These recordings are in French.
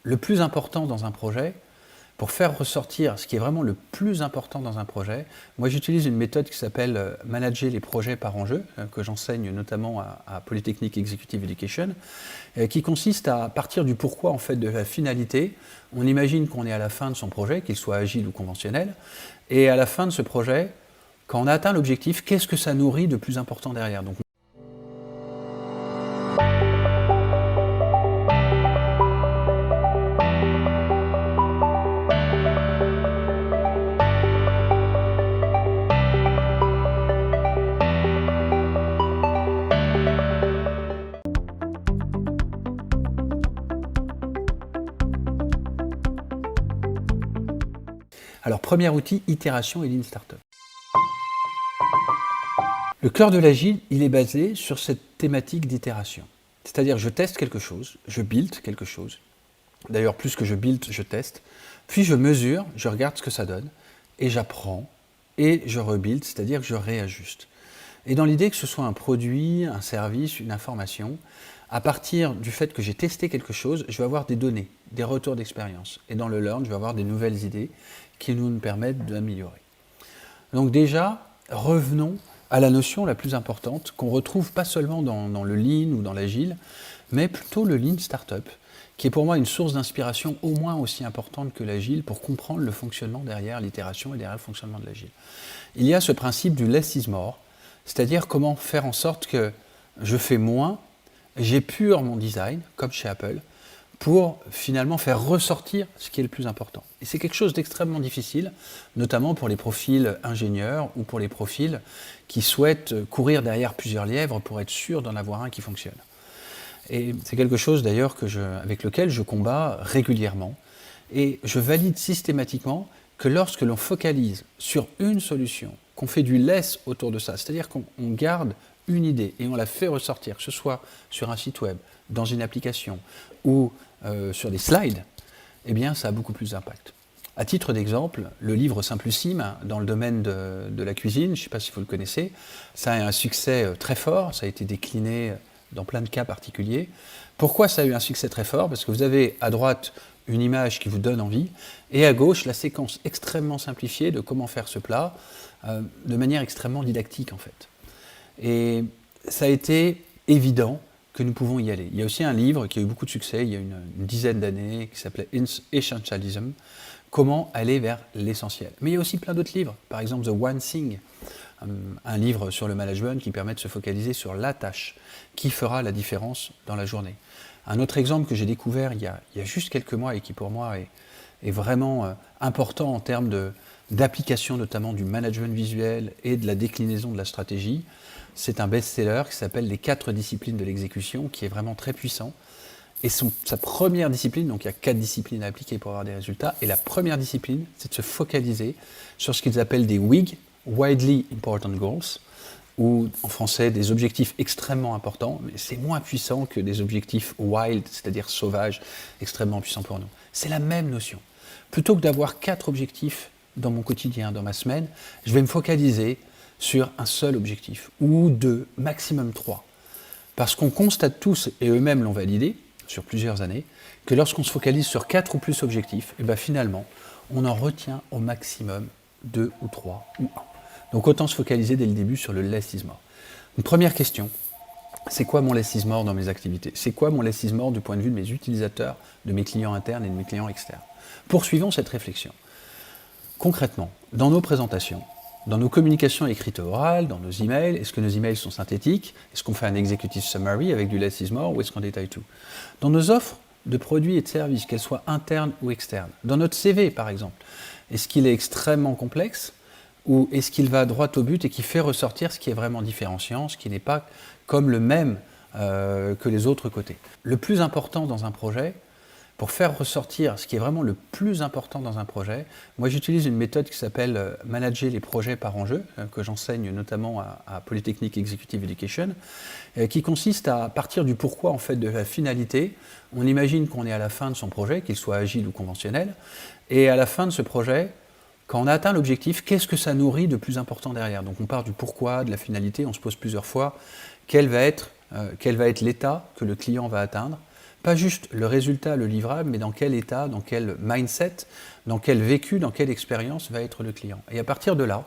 le plus important dans un projet, pour faire ressortir ce qui est vraiment le plus important dans un projet, moi j'utilise une méthode qui s'appelle manager les projets par enjeu, que j'enseigne notamment à Polytechnic Executive Education, qui consiste à partir du pourquoi en fait de la finalité. On imagine qu'on est à la fin de son projet, qu'il soit agile ou conventionnel, et à la fin de ce projet, quand on a atteint l'objectif, qu'est-ce que ça nourrit de plus important derrière? Donc, alors, premier outil, itération et Lean Startup. Le cœur de l'agile, il est basé sur cette thématique d'itération. C'est-à-dire, je teste quelque chose, je build quelque chose. D'ailleurs, plus que je build, je teste. Puis je mesure, je regarde ce que ça donne, et j'apprends, et je rebuild, c'est-à-dire que je réajuste. Et dans l'idée que ce soit un produit, un service, une information, à partir du fait que j'ai testé quelque chose, je vais avoir des données, des retours d'expérience. Et dans le learn, je vais avoir des nouvelles idées qui nous permettent d'améliorer. Donc déjà, revenons à la notion la plus importante qu'on retrouve pas seulement dans le Lean ou dans l'Agile, mais plutôt le Lean Startup, qui est pour moi une source d'inspiration au moins aussi importante que l'Agile pour comprendre le fonctionnement derrière l'itération et derrière le fonctionnement de l'Agile. Il y a ce principe du less is more, c'est-à-dire comment faire en sorte que je fais moins, j'épure mon design, comme chez Apple, pour finalement faire ressortir ce qui est le plus important. Et c'est quelque chose d'extrêmement difficile, notamment pour les profils ingénieurs ou pour les profils qui souhaitent courir derrière plusieurs lièvres pour être sûr d'en avoir un qui fonctionne. Et c'est quelque chose d'ailleurs avec lequel je combats régulièrement. Et je valide systématiquement que lorsque l'on focalise sur une solution, qu'on fait du less autour de ça, c'est-à-dire qu'on garde une idée et on la fait ressortir, que ce soit sur un site web, dans une application ou sur des slides, eh bien ça a beaucoup plus d'impact. À titre d'exemple, le livre Simplissime, dans le domaine de la cuisine, je ne sais pas si vous le connaissez, ça a un succès très fort, ça a été décliné dans plein de cas particuliers. Pourquoi ça a eu un succès très fort? Parce que vous avez à droite une image qui vous donne envie, et à gauche la séquence extrêmement simplifiée de comment faire ce plat, de manière extrêmement didactique en fait. Et ça a été évident que nous pouvons y aller. Il y a aussi un livre qui a eu beaucoup de succès il y a une dizaine d'années, qui s'appelait Essentialism, comment aller vers l'essentiel. Mais il y a aussi plein d'autres livres, par exemple The One Thing, un livre sur le management qui permet de se focaliser sur la tâche qui fera la différence dans la journée. Un autre exemple que j'ai découvert il y a juste quelques mois et qui pour moi est vraiment important en termes d'application notamment du management visuel et de la déclinaison de la stratégie, c'est un best-seller qui s'appelle Les 4 disciplines de l'exécution, qui est vraiment très puissant. Et sa première discipline, donc il y a 4 disciplines à appliquer pour avoir des résultats, et la première discipline, c'est de se focaliser sur ce qu'ils appellent des WIG, Widely Important Goals, ou en français des objectifs extrêmement importants, mais c'est moins puissant que des objectifs wild, c'est-à-dire sauvages, extrêmement puissants pour nous. C'est la même notion. Plutôt que d'avoir 4 objectifs dans mon quotidien, dans ma semaine, je vais me focaliser sur un seul objectif, ou 2, maximum 3. Parce qu'on constate tous, et eux-mêmes l'ont validé, sur plusieurs années, que lorsqu'on se focalise sur 4 ou plus objectifs, et bien finalement, on en retient au maximum 2 ou 3 ou 1. Donc autant se focaliser dès le début sur le less is more. Une première question, c'est quoi mon less is more dans mes activités? C'est quoi mon less is more du point de vue de mes utilisateurs, de mes clients internes et de mes clients externes? Poursuivons cette réflexion. Concrètement, dans nos présentations, dans nos communications écrites et orales, dans nos emails, est-ce que nos emails sont synthétiques? Est-ce qu'on fait un executive summary avec du less is more ou est-ce qu'on détaille tout? Dans nos offres de produits et de services, qu'elles soient internes ou externes, dans notre CV par exemple, est-ce qu'il est extrêmement complexe ou est-ce qu'il va droit au but et qui fait ressortir ce qui est vraiment différenciant, ce qui n'est pas comme le même que les autres côtés? Le plus important dans un projet, pour faire ressortir ce qui est vraiment le plus important dans un projet, moi j'utilise une méthode qui s'appelle manager les projets par enjeu, que j'enseigne notamment à Polytechnic Executive Education, qui consiste à partir du pourquoi en fait de la finalité. On imagine qu'on est à la fin de son projet, qu'il soit agile ou conventionnel, et à la fin de ce projet, quand on a atteint l'objectif, qu'est-ce que ça nourrit de plus important derrière? Donc on part du pourquoi, de la finalité, on se pose plusieurs fois, quel va être l'état que le client va atteindre, pas juste le résultat, le livrable, mais dans quel état, dans quel mindset, dans quel vécu, dans quelle expérience va être le client. Et à partir de là,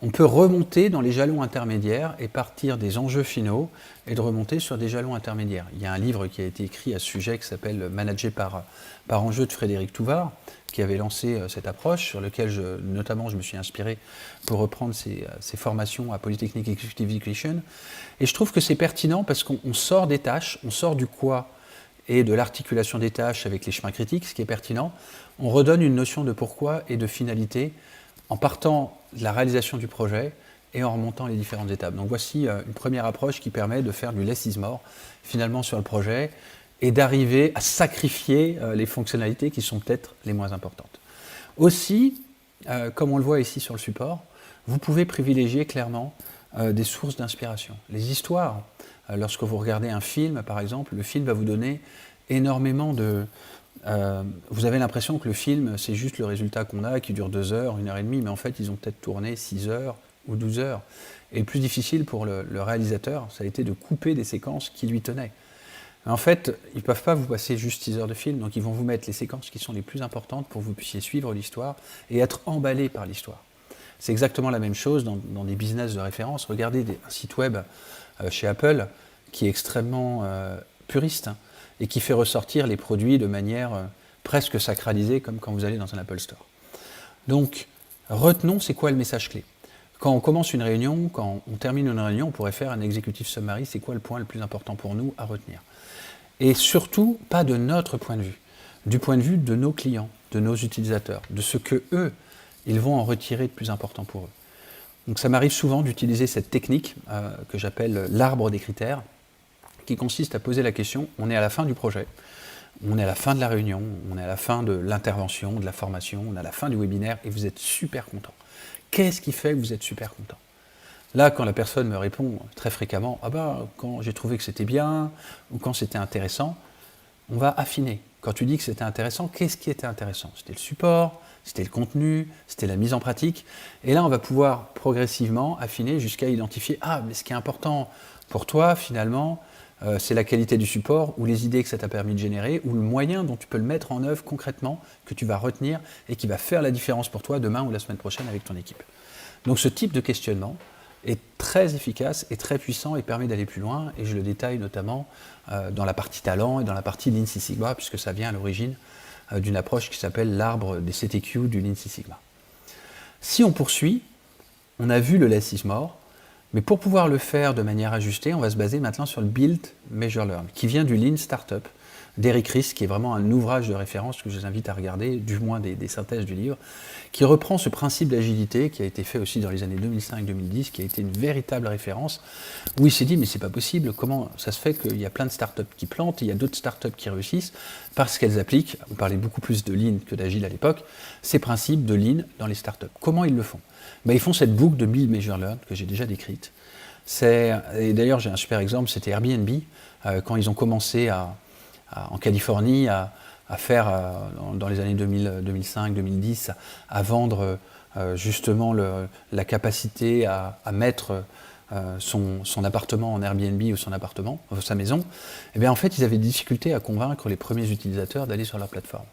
on peut remonter dans les jalons intermédiaires et partir des enjeux finaux et de remonter sur des jalons intermédiaires. Il y a un livre qui a été écrit à ce sujet qui s'appelle Manager par enjeu de Frédéric Touvard, qui avait lancé cette approche, sur lequel notamment je me suis inspiré pour reprendre ces formations à Polytechnique Executive Education. Et je trouve que c'est pertinent parce qu'on sort des tâches, on sort du quoi et de l'articulation des tâches avec les chemins critiques, ce qui est pertinent. On redonne une notion de pourquoi et de finalité en partant de la réalisation du projet et en remontant les différentes étapes. Donc voici une première approche qui permet de faire du less is more finalement sur le projet et d'arriver à sacrifier les fonctionnalités qui sont peut-être les moins importantes. Aussi, comme on le voit ici sur le support, vous pouvez privilégier clairement des sources d'inspiration. Les histoires, lorsque vous regardez un film par exemple, le film va vous donner énormément de... vous avez l'impression que le film, c'est juste le résultat qu'on a, qui dure 2 heures, 1 heure et demie, mais en fait, ils ont peut-être tourné 6 heures ou 12 heures. Et le plus difficile pour le réalisateur, ça a été de couper des séquences qui lui tenaient. En fait, ils ne peuvent pas vous passer juste 6 heures de film, donc ils vont vous mettre les séquences qui sont les plus importantes pour que vous puissiez suivre l'histoire et être emballé par l'histoire. C'est exactement la même chose dans des business de référence. Regardez un site web chez Apple qui est extrêmement puriste, hein, et qui fait ressortir les produits de manière presque sacralisée, comme quand vous allez dans un Apple Store. Donc, retenons, c'est quoi le message clé? Quand on commence une réunion, quand on termine une réunion, on pourrait faire un executive summary, c'est quoi le point le plus important pour nous à retenir? Et surtout, pas de notre point de vue, du point de vue de nos clients, de nos utilisateurs, de ce que eux, ils vont en retirer de plus important pour eux. Donc ça m'arrive souvent d'utiliser cette technique que j'appelle l'arbre des critères, qui consiste à poser la question, on est à la fin du projet, on est à la fin de la réunion, on est à la fin de l'intervention, de la formation, on est à la fin du webinaire et vous êtes super content. Qu'est-ce qui fait que vous êtes super content? Là, quand la personne me répond très fréquemment, ah bah, quand j'ai trouvé que c'était bien, ou quand c'était intéressant, on va affiner. Quand tu dis que c'était intéressant, qu'est-ce qui était intéressant? C'était le support, c'était le contenu, c'était la mise en pratique. Et là, on va pouvoir progressivement affiner jusqu'à identifier, ah, mais ce qui est important pour toi, finalement, c'est la qualité du support, ou les idées que ça t'a permis de générer, ou le moyen dont tu peux le mettre en œuvre concrètement, que tu vas retenir et qui va faire la différence pour toi demain ou la semaine prochaine avec ton équipe. Donc ce type de questionnement est très efficace et très puissant et permet d'aller plus loin, et je le détaille notamment dans la partie talent et dans la partie Lean Six Sigma, puisque ça vient à l'origine d'une approche qui s'appelle l'arbre des CTQ du Lean Six Sigma. Si on poursuit, on a vu le less is more, mais pour pouvoir le faire de manière ajustée, on va se baser maintenant sur le Build, Measure, Learn, qui vient du Lean Startup d'Eric Ries, qui est vraiment un ouvrage de référence que je vous invite à regarder, du moins des synthèses du livre, qui reprend ce principe d'agilité qui a été fait aussi dans les années 2005-2010, qui a été une véritable référence, où il s'est dit, mais c'est pas possible, comment ça se fait qu'il y a plein de startups qui plantent, et il y a d'autres startups qui réussissent, parce qu'elles appliquent, on parlait beaucoup plus de Lean que d'Agile à l'époque, ces principes de Lean dans les startups. Comment ils le font? Ils font cette boucle de Build, Measure, Learn que j'ai déjà décrite. Et d'ailleurs, j'ai un super exemple, c'était Airbnb, quand ils ont commencé en Californie à faire, dans les années 2005-2010, à vendre justement la capacité à mettre son appartement en Airbnb ou son appartement, sa maison. Et bien en fait, ils avaient des difficultés à convaincre les premiers utilisateurs d'aller sur leur plateforme.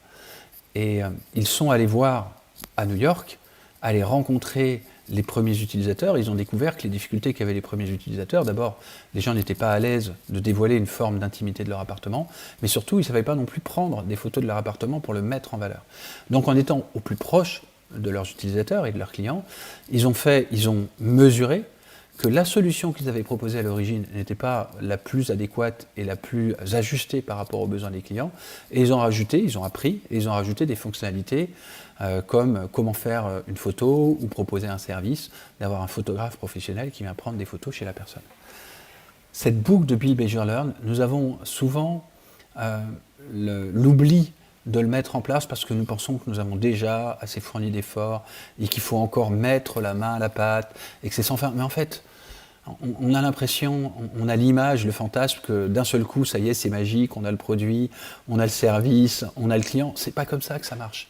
Et ils sont allés voir à New York, aller rencontrer les premiers utilisateurs. Ils ont découvert que les difficultés qu'avaient les premiers utilisateurs, d'abord, les gens n'étaient pas à l'aise de dévoiler une forme d'intimité de leur appartement, mais surtout, ils ne savaient pas non plus prendre des photos de leur appartement pour le mettre en valeur. Donc, en étant au plus proche de leurs utilisateurs et de leurs clients, ils ont mesuré que la solution qu'ils avaient proposée à l'origine n'était pas la plus adéquate et la plus ajustée par rapport aux besoins des clients, et ils ont appris, et ils ont rajouté des fonctionnalités comme comment faire une photo ou proposer un service, d'avoir un photographe professionnel qui vient prendre des photos chez la personne. Cette boucle de Build, Measure, Learn, nous avons souvent l'oubli de le mettre en place parce que nous pensons que nous avons déjà assez fourni d'efforts et qu'il faut encore mettre la main à la pâte et que c'est sans fin. Mais en fait, on a l'impression, on a l'image, le fantasme que d'un seul coup, ça y est, c'est magique, on a le produit, on a le service, on a le client. C'est pas comme ça que ça marche.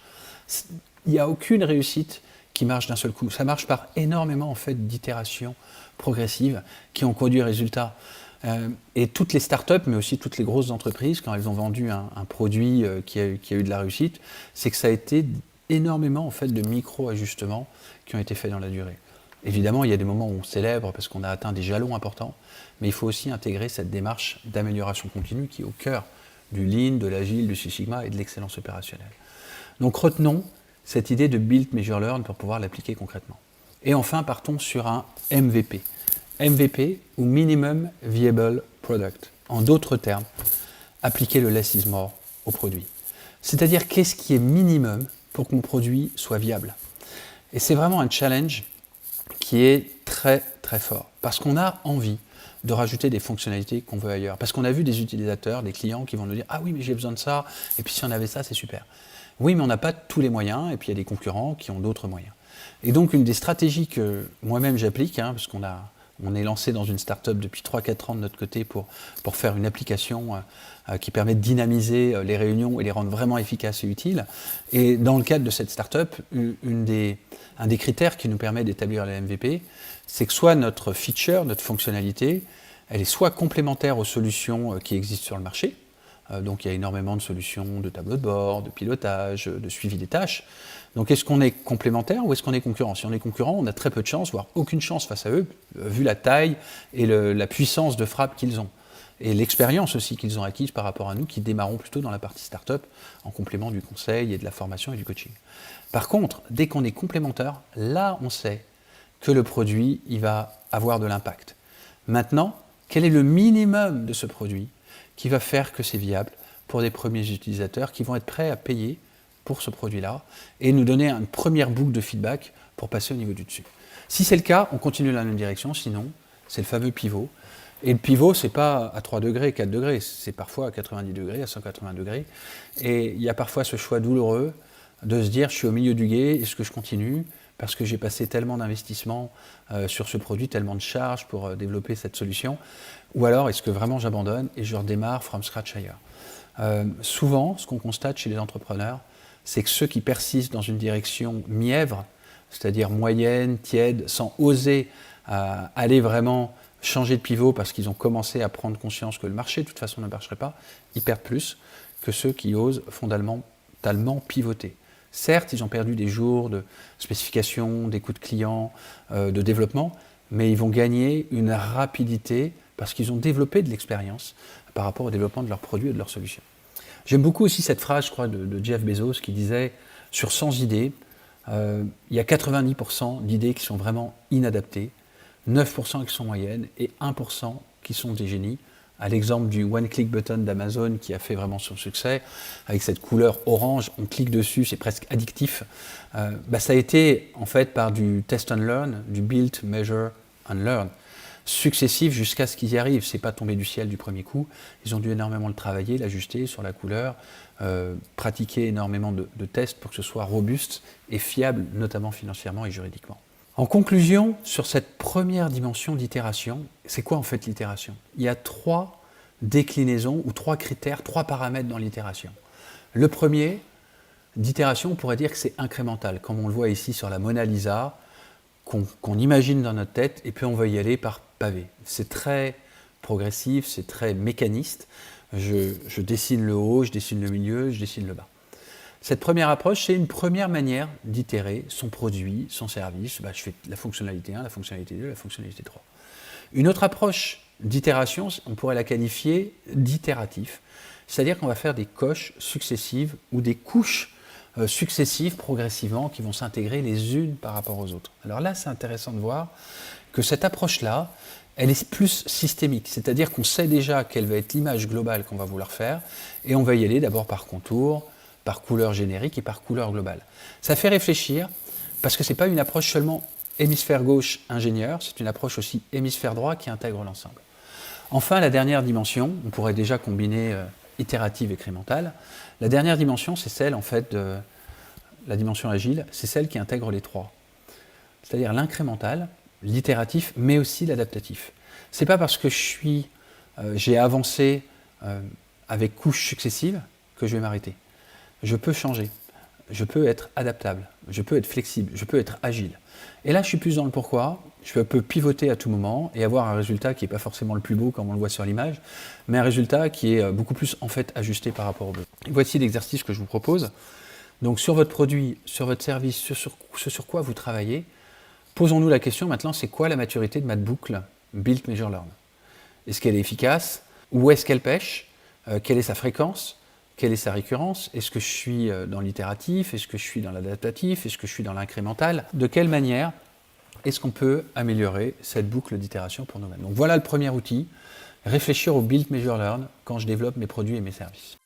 Il n'y a aucune réussite qui marche d'un seul coup. Ça marche par énormément en fait d'itérations progressives qui ont conduit au résultat. Et toutes les startups, mais aussi toutes les grosses entreprises, quand elles ont vendu un produit qui a eu de la réussite, c'est que ça a été énormément en fait, de micro-ajustements qui ont été faits dans la durée. Évidemment, il y a des moments où on célèbre parce qu'on a atteint des jalons importants, mais il faut aussi intégrer cette démarche d'amélioration continue qui est au cœur du Lean, de l'Agile, du Six Sigma et de l'excellence opérationnelle. Donc retenons cette idée de Build, Measure, Learn pour pouvoir l'appliquer concrètement. Et enfin, partons sur un MVP. MVP ou Minimum Viable Product. En d'autres termes, appliquer le less is more au produit. C'est-à-dire qu'est-ce qui est minimum pour que mon produit soit viable. Et c'est vraiment un challenge qui est très très fort. Parce qu'on a envie de rajouter des fonctionnalités qu'on veut ailleurs. Parce qu'on a vu des utilisateurs, des clients qui vont nous dire « Ah oui, mais j'ai besoin de ça, et puis si on avait ça, c'est super. » Oui, mais on n'a pas tous les moyens, et puis il y a des concurrents qui ont d'autres moyens. Et donc une des stratégies que moi-même j'applique, parce on est lancé dans une start-up depuis 3-4 ans de notre côté pour faire une application qui permet de dynamiser les réunions et les rendre vraiment efficaces et utiles. Et dans le cadre de cette start-up, un des critères qui nous permet d'établir les MVP, c'est que soit notre feature, notre fonctionnalité, elle est soit complémentaire aux solutions qui existent sur le marché, donc il y a énormément de solutions de tableau de bord, de pilotage, de suivi des tâches. Donc est-ce qu'on est complémentaire ou est-ce qu'on est concurrent? Si on est concurrent, on a très peu de chance, voire aucune chance face à eux, vu la taille et la puissance de frappe qu'ils ont. Et l'expérience aussi qu'ils ont acquise par rapport à nous, qui démarrons plutôt dans la partie start-up, en complément du conseil et de la formation et du coaching. Par contre, dès qu'on est complémentaire, là on sait que le produit, il va avoir de l'impact. Maintenant, quel est le minimum de ce produit qui va faire que c'est viable pour des premiers utilisateurs qui vont être prêts à payer pour ce produit-là et nous donner une première boucle de feedback pour passer au niveau du dessus. Si c'est le cas, on continue dans la même direction, sinon c'est le fameux pivot. Et le pivot, c'est pas à 3 degrés, 4 degrés, c'est parfois à 90 degrés, à 180 degrés. Et il y a parfois ce choix douloureux de se dire, je suis au milieu du gué, est-ce que je continue? Parce que j'ai passé tellement d'investissements sur ce produit, tellement de charges pour développer cette solution. Ou alors, est-ce que vraiment j'abandonne et je redémarre from scratch ailleurs? Souvent, ce qu'on constate chez les entrepreneurs, c'est que ceux qui persistent dans une direction mièvre, c'est-à-dire moyenne, tiède, sans oser aller vraiment changer de pivot parce qu'ils ont commencé à prendre conscience que le marché de toute façon ne marcherait pas, ils perdent plus que ceux qui osent fondamentalement pivoter. Certes, ils ont perdu des jours de spécification, d'écoute client, de développement, mais ils vont gagner une rapidité parce qu'ils ont développé de l'expérience par rapport au développement de leurs produits et de leurs solutions. J'aime beaucoup aussi cette phrase, je crois, de Jeff Bezos qui disait « Sur 100 idées, il y a 90% d'idées qui sont vraiment inadaptées, 9% qui sont moyennes et 1% qui sont des génies ». À l'exemple du one-click button d'Amazon qui a fait vraiment son succès, avec cette couleur orange, on clique dessus, c'est presque addictif. Ça a été en fait par du test and learn, du build, measure and learn, successif jusqu'à ce qu'ils y arrivent. C'est pas tombé du ciel du premier coup. Ils ont dû énormément le travailler, l'ajuster sur la couleur, pratiquer énormément de tests pour que ce soit robuste et fiable, notamment financièrement et juridiquement. En conclusion, sur cette première dimension d'itération, c'est quoi en fait l'itération? Il y a 3 déclinaisons ou 3 critères, 3 paramètres dans l'itération. Le premier, d'itération, on pourrait dire que c'est incrémental, comme on le voit ici sur la Mona Lisa, qu'on imagine dans notre tête, et puis on va y aller par pavé. C'est très progressif, c'est très mécaniste. Je dessine le haut, je dessine le milieu, je dessine le bas. Cette première approche, c'est une première manière d'itérer son produit, son service. Je fais la fonctionnalité 1, la fonctionnalité 2, la fonctionnalité 3. Une autre approche d'itération, on pourrait la qualifier d'itératif. C'est-à-dire qu'on va faire des coches successives ou des couches successives progressivement qui vont s'intégrer les unes par rapport aux autres. Alors là, c'est intéressant de voir que cette approche-là, elle est plus systémique. C'est-à-dire qu'on sait déjà quelle va être l'image globale qu'on va vouloir faire et on va y aller d'abord par contour, par couleur générique et par couleur globale. Ça fait réfléchir parce que ce n'est pas une approche seulement hémisphère gauche ingénieur, c'est une approche aussi hémisphère droit qui intègre l'ensemble. Enfin, la dernière dimension, on pourrait déjà combiner itérative et incrémentale. La dernière dimension, c'est celle en fait de la dimension agile, c'est celle qui intègre les 3. C'est-à-dire l'incrémental, l'itératif, mais aussi l'adaptatif. C'est pas parce que j'ai avancé avec couches successives que je vais m'arrêter. Je peux changer. je peux être adaptable, je peux être flexible, je peux être agile. Et là, je suis plus dans le pourquoi. Je peux pivoter à tout moment et avoir un résultat qui n'est pas forcément le plus beau comme on le voit sur l'image, mais un résultat qui est beaucoup plus en fait ajusté par rapport au besoin. Voici l'exercice que je vous propose. Donc sur votre produit, sur votre service, ce sur quoi vous travaillez, posons-nous la question maintenant, c'est quoi la maturité de ma boucle Build, Measure, Learn? Est-ce qu'elle est efficace? Où est-ce qu'elle pêche? Quelle est sa fréquence? Quelle est sa récurrence? Est-ce que je suis dans l'itératif? Est-ce que je suis dans l'adaptatif? Est-ce que je suis dans l'incrémental? De quelle manière est-ce qu'on peut améliorer cette boucle d'itération pour nous-mêmes? Donc voilà le premier outil, réfléchir au Build, Measure, Learn quand je développe mes produits et mes services.